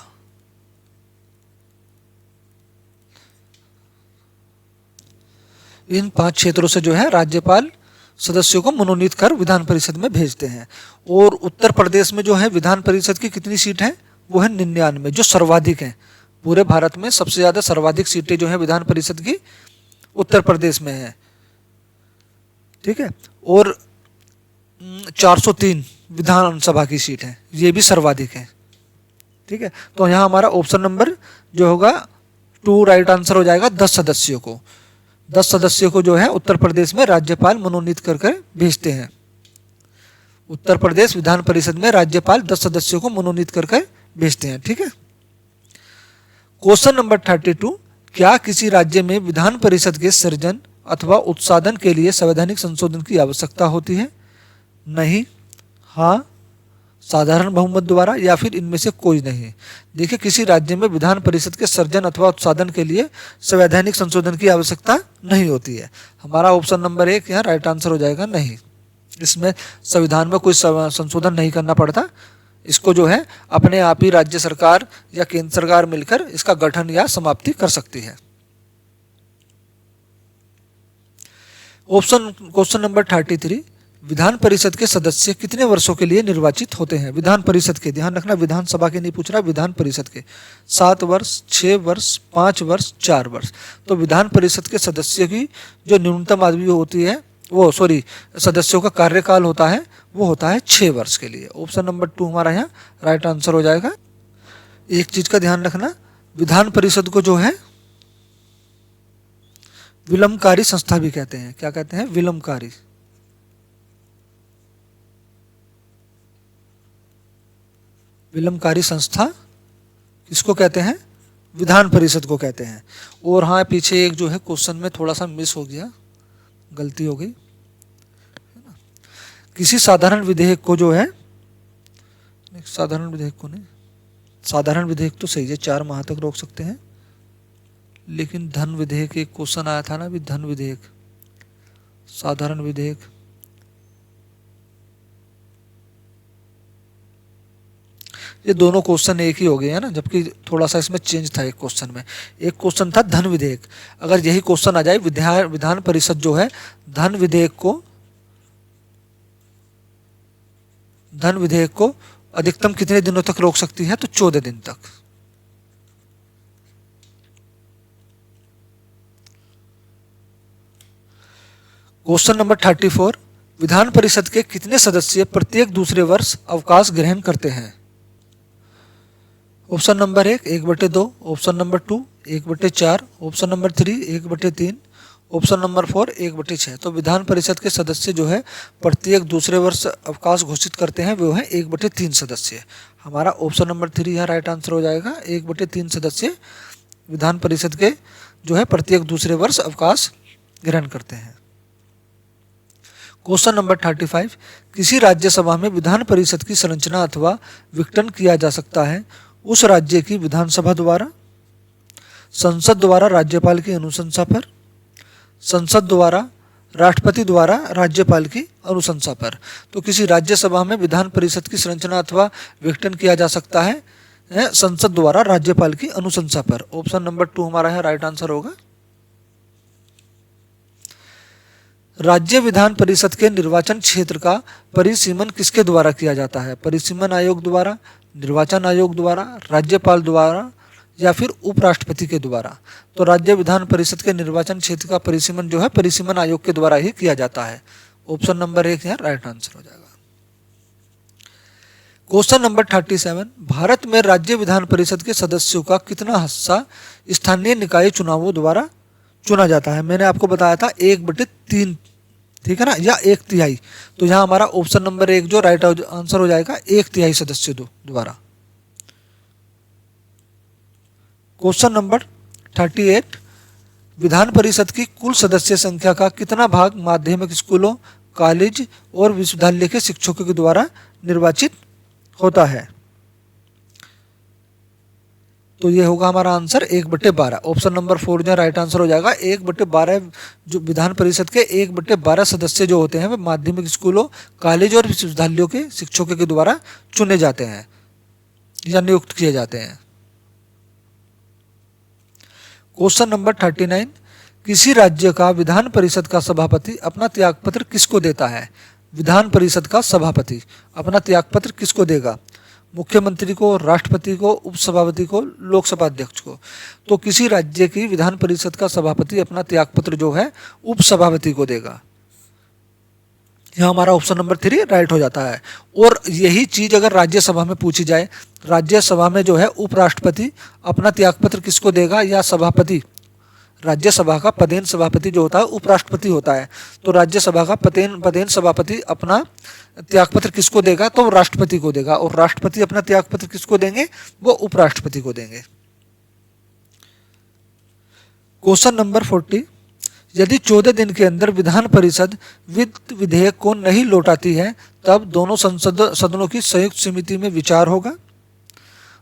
इन 5 क्षेत्रों से जो है राज्यपाल सदस्यों को मनोनीत कर विधान परिषद में भेजते हैं। और उत्तर प्रदेश में जो है विधान परिषद की कितनी सीट है? वो है 99, जो सर्वाधिक है। पूरे भारत में सबसे ज्यादा सर्वाधिक सीटें जो है विधान परिषद की उत्तर प्रदेश में है। ठीक है। और 403 विधानसभा की सीट है, ये भी सर्वाधिक है। ठीक है। तो यहाँ हमारा ऑप्शन नंबर जो होगा 2 राइट आंसर हो जाएगा। 10 सदस्यों को जो है उत्तर प्रदेश में राज्यपाल मनोनीत करके भेजते हैं। उत्तर प्रदेश विधान परिषद में राज्यपाल 10 सदस्यों को मनोनीत करके भेजते हैं। ठीक है। क्वेश्चन नंबर 32, क्या किसी राज्य में विधान परिषद के सृजन अथवा उत्साधन के लिए संवैधानिक संशोधन की आवश्यकता होती है? नहीं, हाँ, साधारण बहुमत द्वारा या फिर इनमें से कोई नहीं। देखिए किसी राज्य में विधान परिषद के सृजन अथवा उत्साधन के लिए संवैधानिक संशोधन की आवश्यकता नहीं होती है। हमारा ऑप्शन नंबर 1 यहाँ राइट आंसर हो जाएगा, नहीं। इसमें संविधान में कोई संशोधन नहीं करना पड़ता। इसको जो है अपने आप ही राज्य सरकार या केंद्र सरकार मिलकर इसका गठन या समाप्ति कर सकती है। क्वेश्चन नंबर 33, विधान परिषद के सदस्य कितने वर्षों के लिए निर्वाचित होते हैं? विधान परिषद के, ध्यान रखना विधानसभा के नहीं पूछ रहा, विधान परिषद के 7 वर्ष, 6 वर्ष, 5 वर्ष, 4 वर्ष। तो विधान परिषद के सदस्य की जो न्यूनतम आयु होती है वो सॉरी सदस्यों का कार्यकाल होता है वो होता है 6 वर्ष के लिए। ऑप्शन नंबर 2 हमारा यहाँ राइट आंसर हो जाएगा। एक चीज का ध्यान रखना, विधान परिषद को जो है विलंबकारी संस्था भी कहते हैं। क्या कहते हैं? विलंबकारी। विलंबकारी संस्था किसको कहते हैं? विधान परिषद को कहते हैं। और हाँ, पीछे एक जो है क्वेश्चन में थोड़ा सा मिस हो गया, गलती हो गई। किसी साधारण विधेयक को जो है, साधारण विधेयक को नहीं, साधारण विधेयक तो सही है, 4 माह तक रोक सकते हैं, लेकिन धन विधेयक एक क्वेश्चन आया था ना भी, धन विधेयक, साधारण विधेयक, ये दोनों क्वेश्चन एक ही हो गए हैं ना, जबकि थोड़ा सा इसमें चेंज था। एक क्वेश्चन में, एक क्वेश्चन था धन विधेयक, अगर यही क्वेश्चन आ जाए विधान परिषद जो है धन विधेयक को अधिकतम कितने दिनों तक रोक सकती है? तो 14 दिन तक। क्वेश्चन नंबर 34, विधान परिषद के कितने सदस्य प्रत्येक दूसरे वर्ष अवकाश ग्रहण करते हैं? Option number 1 1/2, option number 2 1/4, option number 3 1/3, option number 4 1/6। तो विधान परिषद के सदस्य जो है प्रत्येक दूसरे वर्ष अवकाश घोषित करते हैं, वो है 1/3 सदस्य। हमारा ऑप्शन नंबर 3 यहाँ राइट आंसर हो जाएगा। 1/3 सदस्य विधान परिषद के जो है प्रत्येक दूसरे वर्ष अवकाश ग्रहण करते हैं। क्वेश्चन नंबर 35, किसी राज्यसभा में विधान परिषद की संरचना अथवा विघटन किया जा सकता है उस राज्य की विधानसभा द्वारा, संसद द्वारा राज्यपाल की अनुशंसा पर, संसद द्वारा, राष्ट्रपति द्वारा राज्यपाल की अनुशंसा पर। तो किसी राज्यसभा में विधान परिषद की संरचना अथवा विघटन किया जा सकता है संसद द्वारा राज्यपाल की अनुशंसा पर। ऑप्शन नंबर 2 हमारा है राइट आंसर होगा। राज्य विधान परिषद के निर्वाचन क्षेत्र का परिसीमन किसके द्वारा किया जाता है? परिसीमन आयोग द्वारा, निर्वाचन आयोग द्वारा, राज्यपाल द्वारा या फिर उपराष्ट्रपति के द्वारा। तो राज्य विधान परिषद के निर्वाचन क्षेत्र का परिसीमन जो है परिसीमन आयोग के द्वारा ही किया जाता है। ऑप्शन नंबर 1 यहाँ राइट आंसर हो जाएगा। क्वेश्चन नंबर 37, भारत में राज्य विधान परिषद के सदस्यों का कितना हिस्सा स्थानीय निकाय चुनावों द्वारा चुना जाता है? मैंने आपको बताया था 1/3, ठीक है ना, या 1/3। तो यहाँ हमारा ऑप्शन नंबर 1 जो राइट आंसर हो जाएगा 1/3 सदस्यों द्वारा। क्वेश्चन नंबर 38, विधान परिषद की कुल सदस्य संख्या का कितना भाग माध्यमिक स्कूलों, कॉलेज और विश्वविद्यालय के शिक्षकों के द्वारा निर्वाचित होता है? तो ये होगा हमारा आंसर 1/12। ऑप्शन नंबर 4 जो राइट आंसर हो जाएगा। 1/12 जो विधान परिषद के 1/12 सदस्य जो होते हैं वे माध्यमिक स्कूलों, कॉलेज और विश्वविद्यालयों के शिक्षकों के द्वारा चुने जाते हैं या नियुक्त किए जाते हैं। क्वेश्चन नंबर 39, किसी राज्य का विधान परिषद का सभापति अपना त्यागपत्र किसको देता है? विधान परिषद का सभापति अपना त्यागपत्र किसको देगा? मुख्यमंत्री को, राष्ट्रपति को, उपसभापति को, लोकसभा अध्यक्ष को। तो किसी राज्य की विधान परिषद का सभापति अपना त्यागपत्र जो है उपसभापति को देगा। यहाँ हमारा ऑप्शन नंबर 3 राइट हो जाता है। और यही चीज अगर राज्यसभा में पूछी जाए, राज्यसभा में जो है उपराष्ट्रपति अपना त्यागपत्र किसको देगा या सभापति, राज्यसभा का पदेन सभापति जो होता है उपराष्ट्रपति होता है, तो राज्यसभा का पदेन सभापति अपना त्यागपत्र किसको देगा? तो राष्ट्रपति को देगा। और राष्ट्रपति अपना त्यागपत्र किसको देंगे? वो उपराष्ट्रपति को देंगे। क्वेश्चन नंबर 40, यदि 14 दिन के अंदर विधान परिषद विधेयक को नहीं लौटाती है तब दोनों सदनों की संयुक्त समिति में विचार होगा।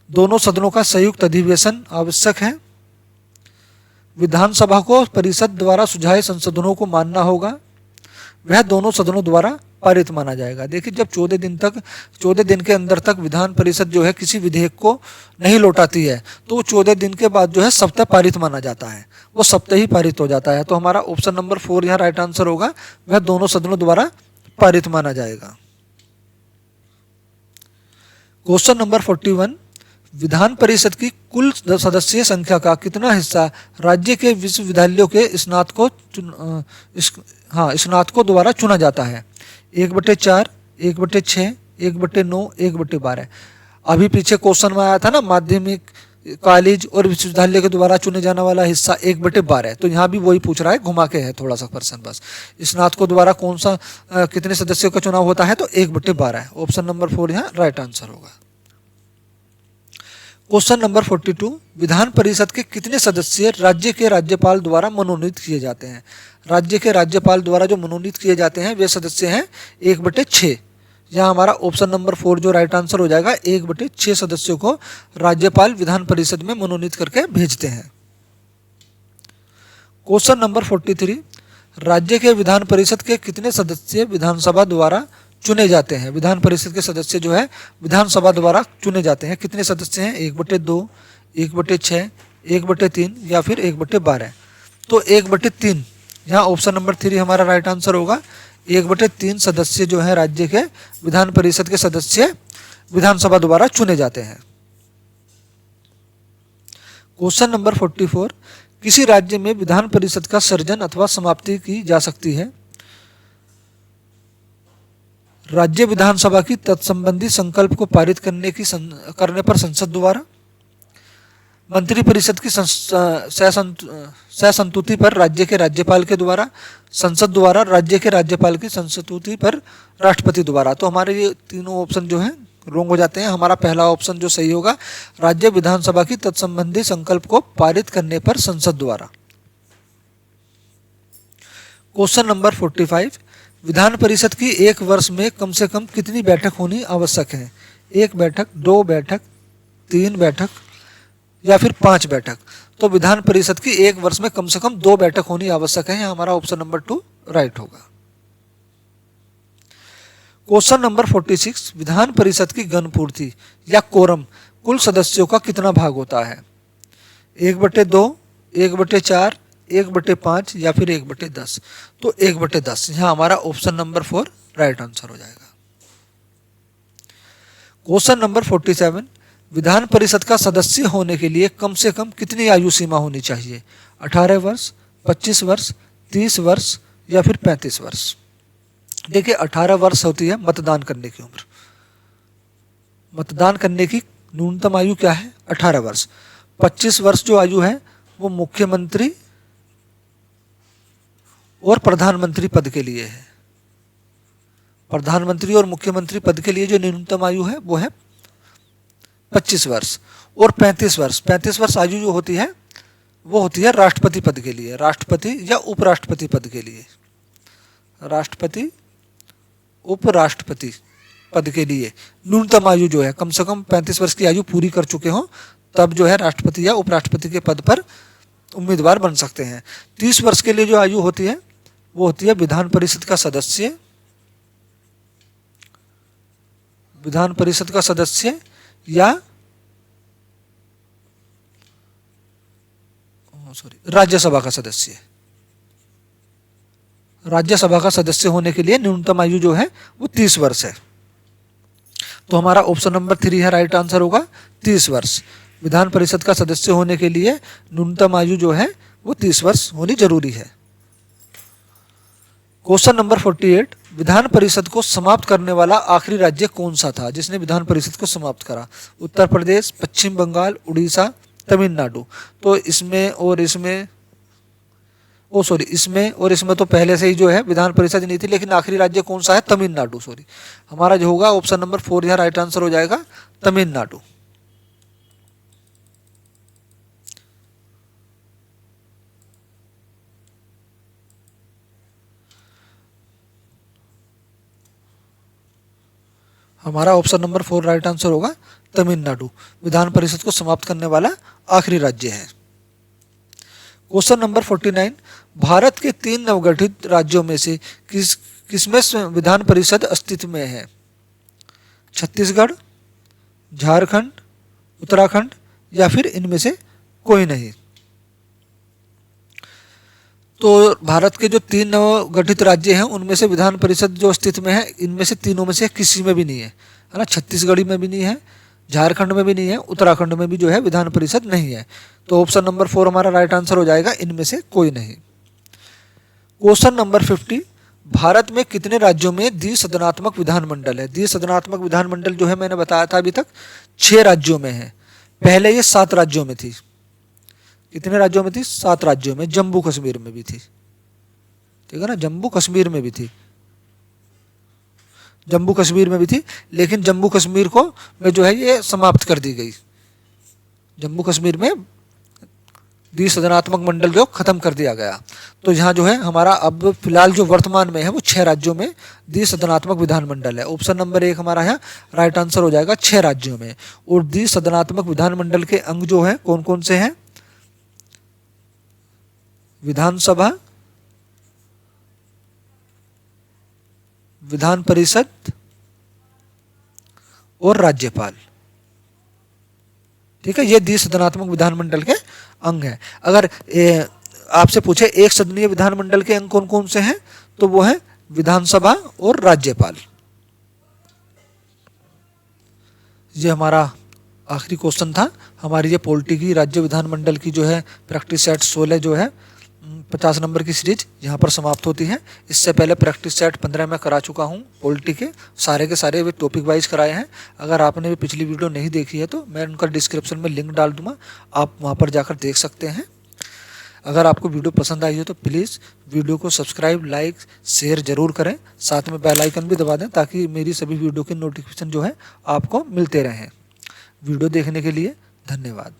दोनों सदनों का संयुक्त अधिवेशन आवश्यक है। विधानसभा को परिषद द्वारा सुझाए संशोधनों को मानना होगा। वह दोनों सदनों द्वारा पारित माना जाएगा। देखिए, जब 14 दिन के अंदर तक विधान परिषद जो है किसी विधेयक को नहीं लौटाती है तो वो 14 दिन के बाद जो है सप्ताह पारित माना जाता है, वो सप्ताह ही पारित हो जाता है। तो हमारा ऑप्शन नंबर 4 यहाँ राइट आंसर होगा, वह दोनों सदनों द्वारा पारित माना जाएगा। क्वेश्चन नंबर 41, विधान परिषद की कुल सदस्यीय संख्या का कितना हिस्सा राज्य के विश्वविद्यालयों के स्नातकों द्वारा चुना जाता है? 1/4, 1/6, 1/9, 1/12। अभी पीछे क्वेश्चन में आया था ना, माध्यमिक, कॉलेज और विश्वविद्यालय के द्वारा चुने जाने वाला हिस्सा 1/12, तो यहाँ भी वही पूछ रहा है, घुमा के है थोड़ा सा पर्सन बस। स्नातकों द्वारा कौन सा कितने सदस्यों का चुनाव होता है? तो 1/12। ऑप्शन नंबर 4 यहाँ राइट आंसर होगा। क्वेश्चन नंबर 42, विधान परिषद के कितने सदस्य राज्य के राज्यपाल द्वारा मनोनीत किए जाते हैं? राज्य के राज्यपाल द्वारा जो मनोनीत किए जाते हैं वे सदस्य हैं 1/6। यहाँ हमारा ऑप्शन नंबर 4 जो राइट आंसर हो जाएगा। 1/6 सदस्यों को राज्यपाल विधान परिषद में मनोनीत करके भेजते हैं। क्वेश्चन नंबर 43, राज्य के विधान परिषद के कितने सदस्य विधानसभा द्वारा चुने जाते हैं? विधान परिषद के सदस्य जो है विधानसभा द्वारा चुने जाते हैं, कितने सदस्य हैं? 1/2, 1/6, 1/3 या फिर 1/12। तो 1/3 यहाँ ऑप्शन नंबर 3 हमारा राइट आंसर होगा। 1/3 सदस्य जो है राज्य के विधान परिषद के सदस्य विधानसभा द्वारा चुने जाते हैं। क्वेश्चन नंबर 44, किसी राज्य में विधान परिषद का सृजन अथवा समाप्ति की जा सकती है? राज्य विधानसभा की तत्संबंधी संकल्प को पारित करने पर संसद द्वारा, मंत्री परिषद की सहसंतुति पर राज्य के राज्यपाल के द्वारा, संसद द्वारा, राज्य के राज्यपाल की संस्तुति पर राष्ट्रपति द्वारा। तो हमारे ये तीनों ऑप्शन जो हैं रोंग हो जाते हैं। हमारा पहला ऑप्शन जो सही होगा, राज्य विधानसभा की तत्संबंधी संकल्प को पारित करने पर संसद द्वारा। क्वेश्चन नंबर 45, विधान परिषद की एक वर्ष में कम से कम कितनी बैठक होनी आवश्यक है? 1 बैठक, 2 बैठक, 3 बैठक या फिर 5 बैठक? तो विधान परिषद की एक वर्ष में कम से कम 2 बैठक होनी आवश्यक है। हमारा ऑप्शन नंबर 2 राइट होगा। क्वेश्चन नंबर 46, विधान परिषद की गणपूर्ति या कोरम कुल सदस्यों का कितना भाग होता है? 1/2, 1/4, 1/5 या फिर 1/10? तो 1/10 यहाँ हमारा ऑप्शन नंबर 4 राइट आंसर हो जाएगा। क्वेश्चन नंबर 47, विधान परिषद का सदस्य होने के लिए कम से कम कितनी आयु सीमा होनी चाहिए? 18 वर्ष, 25 वर्ष, 30 वर्ष या फिर 35 वर्ष? देखिए 18 वर्ष होती है मतदान करने की उम्र। मतदान करने की न्यूनतम आयु क्या है? 18 वर्ष। 25 वर्ष जो आयु है वो मुख्यमंत्री और प्रधानमंत्री पद के लिए है। प्रधानमंत्री और मुख्यमंत्री पद के लिए जो न्यूनतम आयु है वो है 25 वर्ष। और 35 वर्ष, 35 वर्ष आयु जो होती है वो होती है राष्ट्रपति पद के लिए, राष्ट्रपति या उपराष्ट्रपति पद के लिए। राष्ट्रपति, उपराष्ट्रपति पद के लिए न्यूनतम आयु जो है, कम से कम 35 वर्ष की आयु पूरी कर चुके हों तब जो है राष्ट्रपति या उपराष्ट्रपति के पद पर उम्मीदवार बन सकते हैं। 30 वर्ष के लिए जो आयु होती है वो होती है विधान परिषद का सदस्य, विधान परिषद का सदस्य या राज्यसभा का सदस्य। राज्यसभा का सदस्य होने के लिए न्यूनतम आयु जो है वो 30 वर्ष है। तो हमारा ऑप्शन नंबर 3 है राइट आंसर होगा, 30 वर्ष। विधान परिषद का सदस्य होने के लिए न्यूनतम आयु जो है वो 30 वर्ष होनी जरूरी है। क्वेश्चन नंबर 48, विधान परिषद को समाप्त करने वाला आखिरी राज्य कौन सा था जिसने विधान परिषद को समाप्त करा? उत्तर प्रदेश, पश्चिम बंगाल, उड़ीसा, तमिलनाडु। तो इसमें और इसमें इसमें तो पहले से ही जो है विधान परिषद नहीं थी, लेकिन आखिरी राज्य कौन सा है? तमिलनाडु। हमारा जो होगा ऑप्शन नंबर 4 यहाँ राइट आंसर हो जाएगा, तमिलनाडु। हमारा ऑप्शन नंबर 4 राइट आंसर होगा, तमिलनाडु विधान परिषद को समाप्त करने वाला आखिरी राज्य है। क्वेश्चन नंबर 49, भारत के 3 नवगठित राज्यों में से किसमें विधान परिषद अस्तित्व में है? छत्तीसगढ़, झारखंड, उत्तराखंड या फिर इनमें से कोई नहीं? तो भारत के जो 3 नवगठित राज्य हैं उनमें से विधान परिषद जो अस्तित्व में है, इनमें से तीनों में से किसी में भी नहीं है, है ना? छत्तीसगढ़ में भी नहीं है, झारखंड में भी नहीं है, उत्तराखंड में भी जो है विधान परिषद नहीं है। तो ऑप्शन नंबर 4 हमारा राइट आंसर हो जाएगा, इनमें से कोई नहीं। क्वेश्चन नंबर 50, भारत में कितने राज्यों में द्विसदनात्मक विधानमंडल है? द्विसदनात्मक विधानमंडल जो है मैंने बताया था अभी तक 6 राज्यों में है। पहले ये 7 राज्यों में थी। कितने राज्यों में थी? 7 राज्यों में। जम्मू कश्मीर में भी थी, ठीक है ना, जम्मू कश्मीर में भी थी, जम्मू कश्मीर में भी थी, लेकिन जम्मू कश्मीर को में जो है ये समाप्त कर दी गई। जम्मू कश्मीर में द्विसदनात्मक मंडल को खत्म कर दिया गया। तो यहाँ जो है हमारा अब फिलहाल जो वर्तमान में है वो 6 राज्यों में द्विसदनात्मक विधानमंडल है। ऑप्शन नंबर 1 हमारा यहाँ राइट आंसर हो जाएगा, 6 राज्यों में। और द्विसदनात्मक विधानमंडल के अंग जो है कौन कौन से हैं? विधानसभा, विधान परिषद और राज्यपाल, ठीक है। ये द्विसदनात्मक विधानमंडल के अंग है। अगर आपसे पूछे एक सदनीय विधानमंडल के अंग कौन कौन से हैं, तो वो है विधानसभा और राज्यपाल। ये हमारा आखिरी क्वेश्चन था। हमारी ये पॉलिटी की राज्य विधानमंडल की जो है प्रैक्टिस सेट 16 जो है 50 नंबर की सीरीज यहाँ पर समाप्त होती है। इससे पहले प्रैक्टिस सेट 15 में करा चुका हूँ पॉलिटी के सारे वे टॉपिक वाइज कराए हैं। अगर आपने भी पिछली वीडियो नहीं देखी है तो मैं उनका डिस्क्रिप्शन में लिंक डाल दूंगा, आप वहाँ पर जाकर देख सकते हैं। अगर आपको वीडियो पसंद आई हो तो प्लीज़ वीडियो को सब्सक्राइब, लाइक, शेयर जरूर करें। साथ में बेल आइकन भी दबा दें ताकि मेरी सभी वीडियो के नोटिफिकेशन जो है आपको मिलते रहें। वीडियो देखने के लिए धन्यवाद।